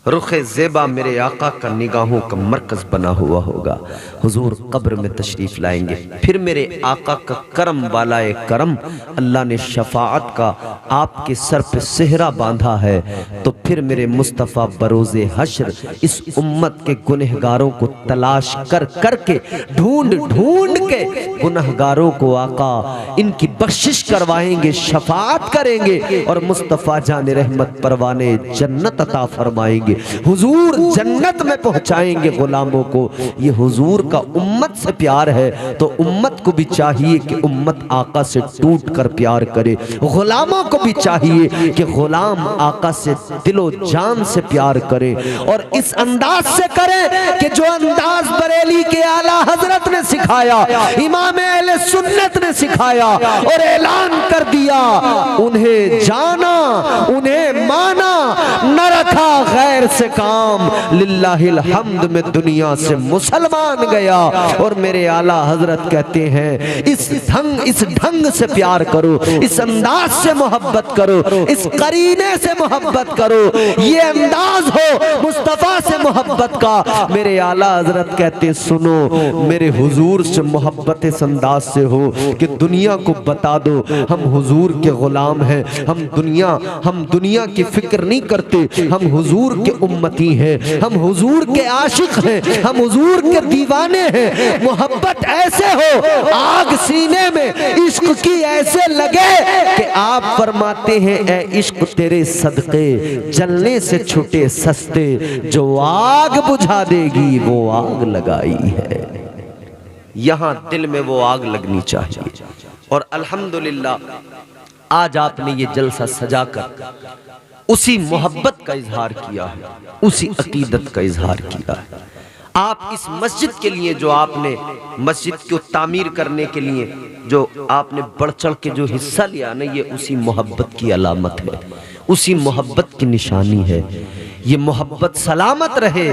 रुखे ज़ेबा मेरे आका का निगाहों का मरकज़ बना हुआ होगा। हुजूर कब्र में तशरीफ़ लाएंगे। फिर मेरे आका का करम वालाए करम, अल्लाह ने शफाअत का आपके सर पे सेहरा बांधा है, तो फिर मेरे मुस्तफ़ा बरोज़े हश्र इस उम्मत के गुनहगारों को तलाश कर करके, ढूंढ ढूंढ के गुनहगारों को आका इनकी बख्शिश करवाएंगे, शफाअत करेंगे और मुस्तफ़ा जाने रहमत परवाने जन्नत अता फरमाएंगे। हुजूर जन्नत में पहुंचाएंगे गुलामों को। ये हुजूर का उम्मत से प्यार है, तो उम्मत को भी चाहिए कि उम्मत आका से टूट कर प्यार करे। गुलामों को भी चाहिए कि गुलाम आका से दिलो जान से प्यार करे, और इस अंदाज से करे कि जो अंदाज बरेली के आला हजरत ने सिखाया, इमाम अहले सुन्नत ने सिखाया और ऐलान कर दिया, उन्हें जाना, उन्हें माना, न रखा गैर से काम, लिल्लाहिल हम्द में दुनिया से मुसलमान गया। और मेरे आला हजरत कहते हैं इस ढंग से प्यार करो, इस अंदाज से मोहब्बत करो, इस करीने से मोहब्बत करो। ये अंदाज हो मुस्तफा से मोहब्बत का। मेरे आला हजरत कहते सुनो, मेरे हुजूर से मोहब्बत इस अंदाज से हो कि दुनिया को बता दो हम हुजूर के गुलाम हैं, हम दुनिया की फिक्र नहीं करते, हम हुजूर के उम्मती हैं, हम हुजूर के आशिक हैं, हम हुजूर के दीवाने हैं। मोहब्बत ऐसे हो आग सीने में इश्क की ऐसे लगे कि आप फरमाते हैं ए इश्क तेरे सदके जलने से छूटे सस्ते, जो आग बुझा देगी वो आग लगाई है। यहां दिल में वो आग लगनी चाहिए। और अल्हम्दुलिल्लाह आज आपने ये जलसा सजाकर उसी मोहब्बत का इजहार किया है, उसी अकीदत का इजहार किया है। आप इस मस्जिद के लिए जो आपने मस्जिद को तामीर करने के लिए जो आपने बढ़ चढ़ के जो हिस्सा लिया ना, ये उसी मोहब्बत की अलामत है, उसी मोहब्बत की निशानी है। ये मोहब्बत सलामत रहे,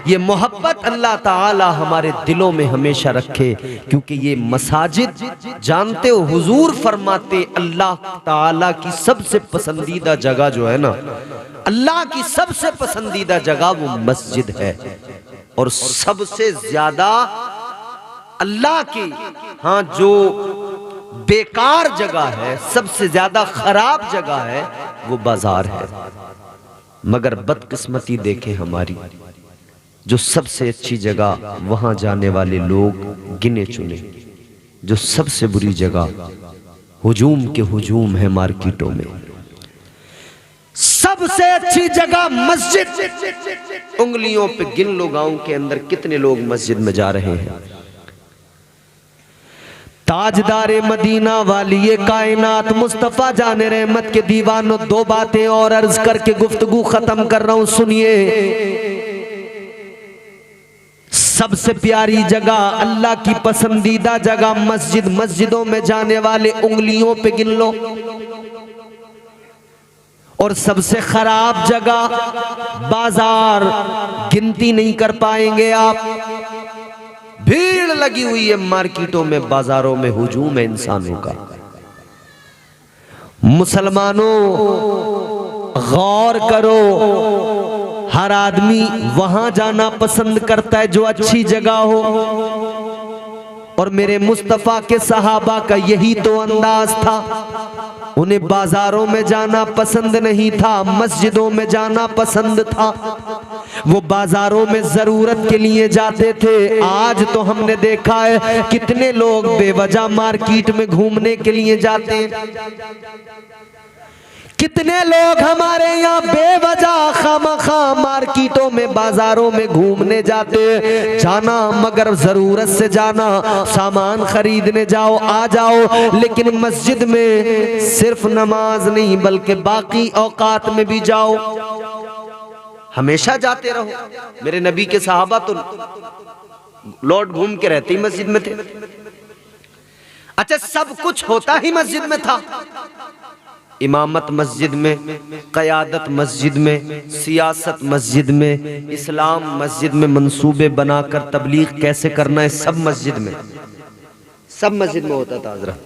ये मोहब्बत अल्लाह ताला हमारे दिलों में हमेशा रखे, क्योंकि ये मसाजिद जानते हो हुजूर फरमाते अल्लाह ताला की सबसे पसंदीदा जगह जो है ना, अल्लाह की सबसे पसंदीदा जगह वो मस्जिद है। और सबसे ज्यादा अल्लाह की जो बेकार जगह है, सबसे ज्यादा खराब जगह है वो बाजार है। मगर बदकिस्मती देखें हमारी, जो सबसे अच्छी जगह वहां जाने वाले लोग गिने चुने, जो सबसे बुरी जगह हुजूम के हुजूम है मार्केटों में। सबसे अच्छी जगह मस्जिद, उंगलियों पे गिन लो गांव के अंदर कितने लोग मस्जिद में जा रहे हैं। ताजदारे मदीना वाली कायनात मुस्तफा जाने रहमत के दीवानों, दो बातें और अर्ज करके गुफ्तगू खत्म कर रहा हूं, सुनिए। सबसे प्यारी जगह, अल्लाह की पसंदीदा जगह मस्जिद। मस्जिदों में जाने वाले उंगलियों पे गिन लो। और सबसे खराब जगह बाजार, गिनती नहीं कर पाएंगे आप। भीड़ लगी हुई है मार्केटों में, बाजारों में हुजूम है इंसानों का। मुसलमानों गौर करो, हर आदमी वहां जाना पसंद करता है जो अच्छी जगह हो, और मेरे मुस्तफा के सहाबा का यही तो अंदाज था। उन्हें बाजारों में जाना पसंद नहीं था, मस्जिदों में जाना पसंद था। वो बाजारों में जरूरत के लिए जाते थे। आज तो हमने देखा है कितने लोग बेवजह मार्केट में घूमने के लिए जाते हैं। कितने लोग हमारे यहाँ बेवजह खामखा मार्केटों में बाजारों में घूमने जाते हैं। जाना मगर जरूरत से जाना, सामान खरीदने जाओ आ जाओ, लेकिन मस्जिद में सिर्फ नमाज नहीं बल्कि बाकी औकात में भी जाओ, हमेशा जाते रहो। मेरे नबी के सहाबा तो लौट घूम के रहते ही मस्जिद में थे। अच्छा, सब कुछ होता ही मस्जिद में था। इमामत मस्जिद में, क़यादत मस्जिद में, सियासत मस्जिद में, इस्लाम मस्जिद में, मंसूबे बनाकर तबलीग कैसे करना है सब मस्जिद में, सब मस्जिद में होता था। हज़रत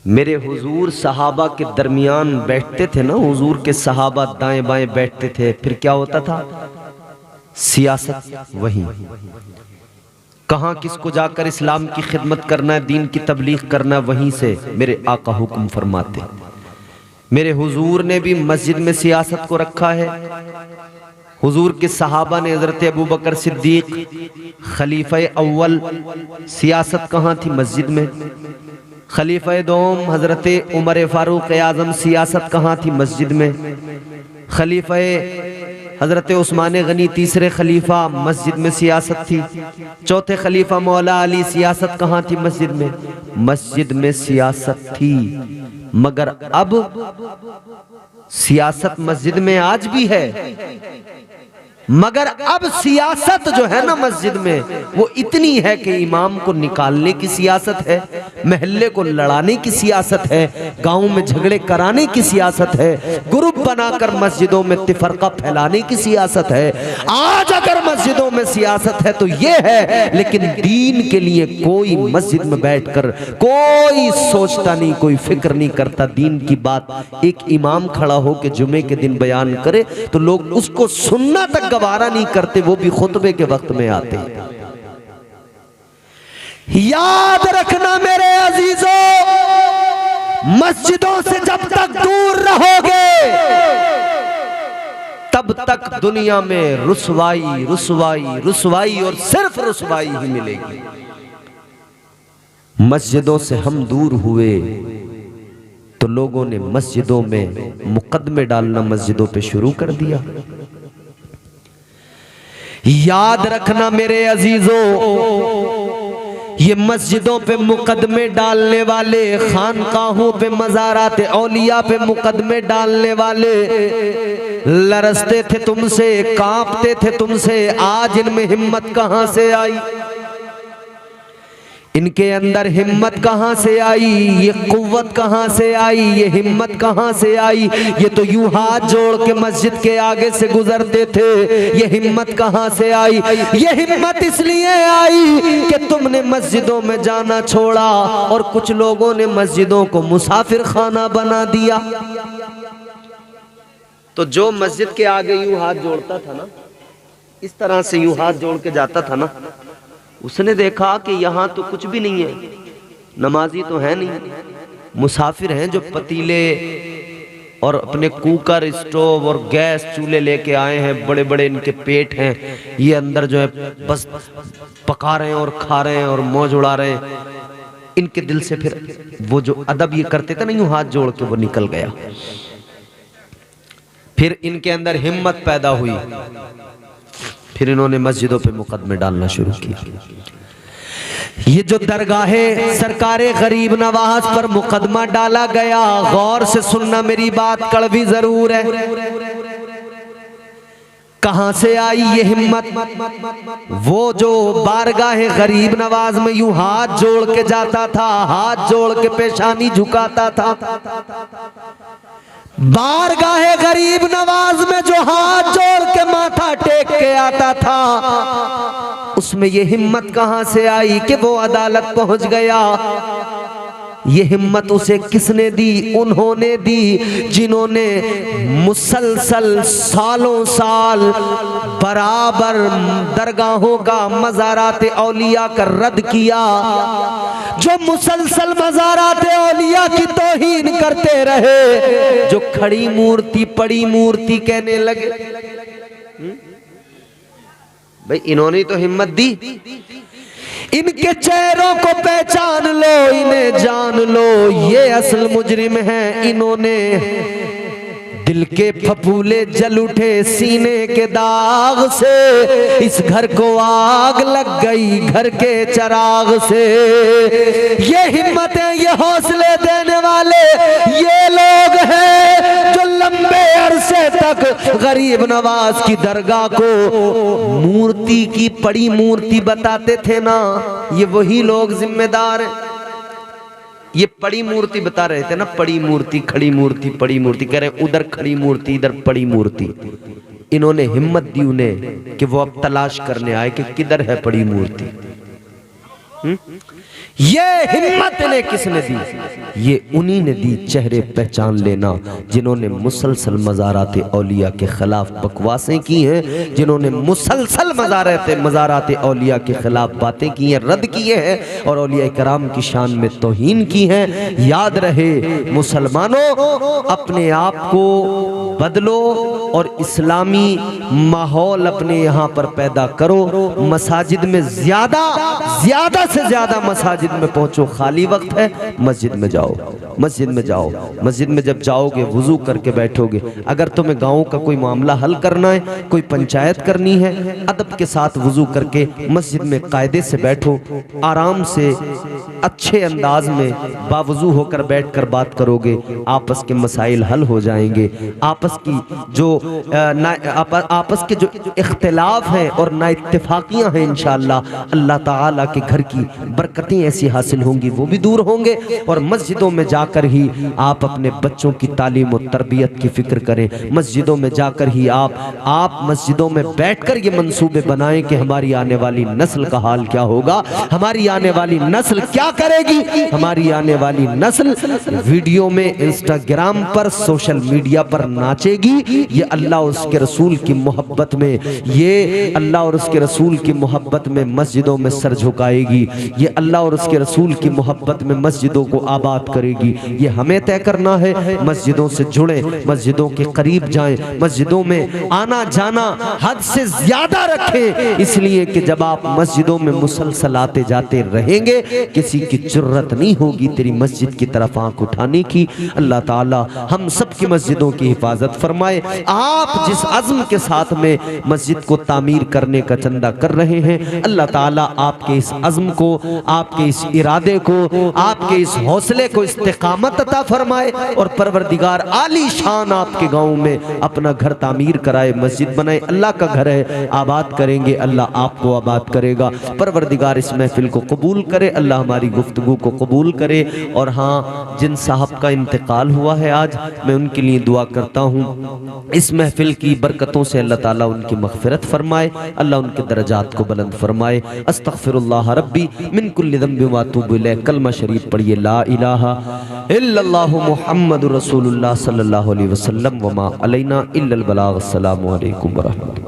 मेरे हुजूर सहाबा के दरमियान बैठते थे ना, हुजूर के सहाबा दाएं बाएं बैठते थे, फिर क्या होता था? सियासत वहीं। कहाँ किसको जाकर इस्लाम की खिदमत करना है, दीन की तबलीग करना है, वहीं से मेरे आका हुक्म फरमाते। मेरे हुजूर ने भी मस्जिद में सियासत को रखा है। हुजूर के सहाबा ने, हजरत अबू बकर सिद्दीक खलीफा अव्वल, सियासत कहाँ थी? मस्जिद में। खलीफा दोम हजरत उमर फारूक आजम, सियासत कहाँ थी? मस्जिद में। खलीफा हजरत उस्मान गनी तीसरे खलीफा, मस्जिद में सियासत थी। चौथे खलीफा मौला अली, सियासत कहाँ थी? मस्जिद में। मस्जिद में सियासत थी, मगर अब सियासत मस्जिद में आज भी है, मगर अब सियासत जो है ना मस्जिद में, वो इतनी है कि इमाम को निकालने की सियासत है, महल्ले को लड़ाने की सियासत है, गांव में झगड़े कराने की सियासत है, ग्रुप बनाकर मस्जिदों में तिफरका फैलाने की सियासत है। आज अगर मस्जिदों में सियासत है तो ये है, लेकिन दीन के लिए कोई मस्जिद में बैठकर कोई सोचता नहीं, कोई फिक्र नहीं करता। दीन की बात एक इमाम खड़ा हो के जुमे के दिन बयान करे तो लोग उसको सुनना तक गवारा नहीं करते, वो भी खुतबे के वक्त में आते। याद रखना मेरे अजीजों, मस्जिदों से जब तक दूर रहोगे तब तक दुनिया में रुसवाई रुसवाई रुसवाई और सिर्फ रुसवाई ही मिलेगी। मस्जिदों से हम दूर हुए तो लोगों ने मस्जिदों में मुकदमे डालना मस्जिदों पे शुरू कर दिया। याद रखना मेरे अजीजों, ये मस्जिदों पे मुकदमे डालने वाले, खानकाहों पे, मज़ारात औलिया पे मुकदमे डालने वाले लरसते थे तुमसे, कांपते थे तुमसे। आज इनमें हिम्मत कहां से आई? इनके अंदर हिम्मत कहां से आई? ये कुव्वत कहां से आई? ये हिम्मत कहां से आई? ये तो यूं हाथ जोड़ के मस्जिद के आगे से गुजरते थे। ये हिम्मत कहां से आई? ये हिम्मत इसलिए आई कि तुमने मस्जिदों में जाना छोड़ा और कुछ लोगों ने मस्जिदों को मुसाफिर खाना बना दिया। तो जो मस्जिद के आगे यूं हाथ जोड़ता था ना, इस तरह से यूं हाथ जोड़ के जाता था ना, उसने देखा कि यहाँ तो कुछ भी नहीं है, नमाजी तो है नहीं, मुसाफिर हैं जो पतीले और अपने कुकर, स्टोव और गैस चूल्हे लेके आए हैं, बड़े बड़े इनके पेट हैं, ये अंदर जो है बस पका रहे हैं और खा रहे हैं और मौज उड़ा रहे हैं। इनके दिल से फिर वो जो अदब ये करते थे ना, यूं हाथ जोड़ के, वो निकल गया। फिर इनके अंदर हिम्मत पैदा हुई, फिर इन्होंने मस्जिदों पे मुकदमे डालना शुरू किया। ये जो दरगाहे सरकारे गरीब नवाज पर मुकदमा डाला गया, गौर से सुनना मेरी बात, कड़वी जरूर है। कहां से आई ये हिम्मत? वो जो बारगाहे गरीब नवाज में यूं हाथ जोड़ के जाता था, हाथ जोड़ के पेशानी झुकाता था, बारगाहे गरीब नवाज में जो हाथ जोड़ के माथा टेक के आता था, उसमें ये हिम्मत कहां से आई कि वो अदालत पहुंच गया? ये हिम्मत उसे किसने दी? उन्होंने दी जिन्होंने मुसलसल सालों साल बराबर दरगाहों का, मज़ारात औलिया का रद्द किया, जो मुसलसल मज़ारात औलिया की तौहीन करते रहे, जो खड़ी मूर्ति पड़ी मूर्ति कहने लगे। भाई इन्होंने तो हिम्मत दी। इनके चेहरों को पहचान लो, इन्हें जान लो, ये असल मुजरिम हैं। इन्होंने दिल के फफूले जल उठे सीने के दाग से, इस घर को आग लग गई घर के चराग से। ये हिम्मतें, ये हौसले देने वाले ये लोग हैं जो लंबे अरसे तक गरीब नवाज की दरगाह को मूर्ति की पड़ी मूर्ति बताते थे ना, ये वही लोग जिम्मेदार हैं। ये पड़ी मूर्ति बता रहे थे ना, पड़ी मूर्ति, खड़ी मूर्ति, पड़ी मूर्ति, कह रहे उधर खड़ी मूर्ति इधर पड़ी मूर्ति। इन्होंने हिम्मत दी उन्हें कि वो अब तलाश करने आए कि किधर है पड़ी मूर्ति। ये हिम्मत इन्हें किसने दी? ये उन्हीं ने दी, चेहरे पहचान लेना, जिन्होंने मुसलसल मज़ारात औलिया के खिलाफ बकवासें की हैं, जिन्होंने मुसलसल मज़ारात औलिया के खिलाफ बातें की हैं, रद्द किए हैं और औलिया कराम की शान में तौहीन की है। याद रहे मुसलमानों, अपने आप को बदलो और इस्लामी माहौल अपने यहाँ पर पैदा करो। मसाजिद में ज्यादा से ज्यादा मसाजिद में पहुंचो। खाली वक्त है, मस्जिद में जाओ, मस्जिद में जाओ। मस्जिद में जब जाओगे वुजू करके बैठोगे। अगर तुम्हें गांव का कोई मामला हल करना है, कोई पंचायत करनी है, अदब के साथ वुजू करके मस्जिद में कायदे से बैठो, आराम से अच्छे अंदाज में बावजू होकर बैठकर बात करोगे, आपस के मसाइल हल हो जाएंगे। आपस की जो आपस के जो इख्तिलाफ हैं और ना इत्तेफाकियां हैं, इंशाअल्लाह अल्लाह ताला के घर की बरकतें ऐसी हासिल होंगी, वो भी दूर होंगे। और मस्जिदों में जाकर ही आप अपने बच्चों की तालीम और तरबियत की फिक्र करें। मस्जिदों में जाकर ही आप मस्जिदों में बैठकर ये मंसूबे बनाएं कि हमारी आने वाली नस्ल का हाल क्या होगा, हमारी आने वाली नस्ल क्या करेगी। हमारी आने वाली नस्ल वीडियो में, इंस्टाग्राम पर, सोशल मीडिया पर नाचेगी। ये अल्लाह और उसके रसूल की मोहब्बत में, ये अल्लाह और उसके रसूल की मोहब्बत में मस्जिदों में सर झुकाएगी। ये अल्लाह और उसके रसूल की मोहब्बत में मस्जिदों को आबाद करेगी। ये हमें तय करना है। मस्जिदों से जुड़े, मस्जिदों के करीब जाएं, मस्जिदों में आना जाना हद से ज्यादा रखें, इसलिए कि जब आप मस्जिदों में मुसलसल आते जाते रहेंगे, किसी की जुर्रत नहीं होगी तेरी मस्जिद की तरफ आंख उठाने की। अल्लाह ताला हम सब की मस्जिदों की हिफाजत फरमाए। आप जिस अज़्म के साथ में मस्जिद को तामीर करने का चंदा कर रहे हैं, अल्लाह ताला आपके इस अज़्म को, आपके इस इरादे को, आपके इस हौसले को इस्तिकामत अता फरमाए और परवरदिगार आली शान आपके गाँव में अपना घर तामीर कराए, मस्जिद बनाए। अल्लाह का घर है, आबाद करेंगे, अल्लाह आपको आबाद करेगा। परवरदिगार इस महफिल को कबूल करे, अल्लाह हमारी गुफ्तगू को कबूल करे। और हाँ, जिन साहब का इंतकाल हुआ है आज, मैं उनके लिए दुआ करता हूँ, इस महफिल की बरकतों से अल्लाह ताला उनकी मग़फ़िरत फरमाए, अल्लाह उनके दरजात को बुलंद फरमाए। अस्तग़फ़िरुल्लाह रब्बी मिन कुल्लि ज़ंबिन व अतूबु इलैह। कलमा शरीफ पढ़िए, ला इलाहा इल्लल्लाहु मुहम्मदुर रसूलुल्लाह सल्लल्लाहु अलैहि वसल्लम व मा अलैना इल्लल बलाग। अस्सलामु अलैकुम व रहमतुल्लाह।